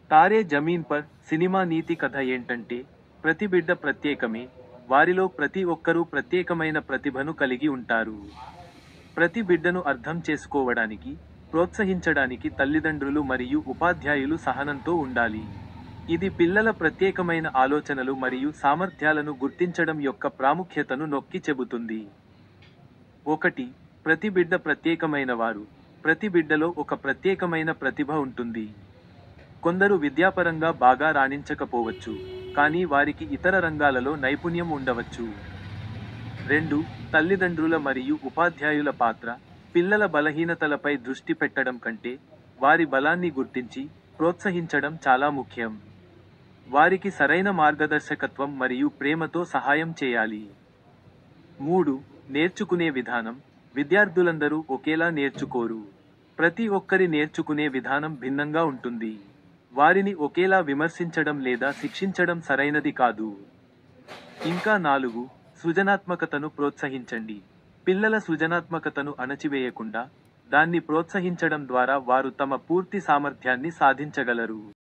Taare Zameen per cinema నీతి కథ ఏంటంటే, ప్రతి బిడ్డ ప్రత్యేకమే, వారిలో ప్రతి ఒక్కరూ ప్రత్యేకమైన ప్రతిభను కలిగి ఉంటారు. ప్రతి బిడ్డను అర్థం చేసుకోవడానికి, ప్రోత్సహించడానికి తల్లిదండ్రులు మరియు ఉపాధ్యాయులు సహనంతో ఉండాలి. ఇది పిల్లల ప్రత్యేకమైన ఆలోచనలు మరియు సామర్థ్యాలను గుర్తించడం యొక్క ప్రాముఖ్యతను నొక్కి చెబుతుంది. 1. ప్రతి బిడ్డ ప్రత్యేకమైన వారు. ప్రతి బిడ్డలో ఒక ప్రత్యేకమైన ప్రతిభ ఉంటుంది. కొందరు విద్యాపరంగా బాగా రాణించకపోవచ్చు, కానీ వారికి ఇతర రంగాలలో నైపుణ్యం ఉండవచ్చు. 2. తల్లిదండ్రుల మరియు ఉపాధ్యాయుల పాత్ర. పిల్లల బలహీనతలపై దృష్టి పెట్టడం కంటే, వారి బలాన్ని గుర్తించి, ప్రోత్సహించడం చాలా ముఖ్యం. వారికి సరైన మార్గదర్శకత్వం మరియు ప్రేమతో సహాయం చేయాలి. 3. నేర్చుకునే విధానం. విద్యార్థులందరూ ఒకేలా నేర్చుకోరు. ప్రతి ఒక్కరి నేర్చుకునే విధానం భిన్నంగా ఉంటుంది. వారిని ఒకేలా విమర్శించడం లేదా శిక్షించడం సరైనది కాదు. ఇంకా 4. సృజనాత్మకతను ప్రోత్సహించండి. పిల్లల సృజనాత్మకతను అణచివేయకుండా, దాన్ని ప్రోత్సహించడం ద్వారా వారు తమ పూర్తి సామర్థ్యాన్ని సాధించగలరు.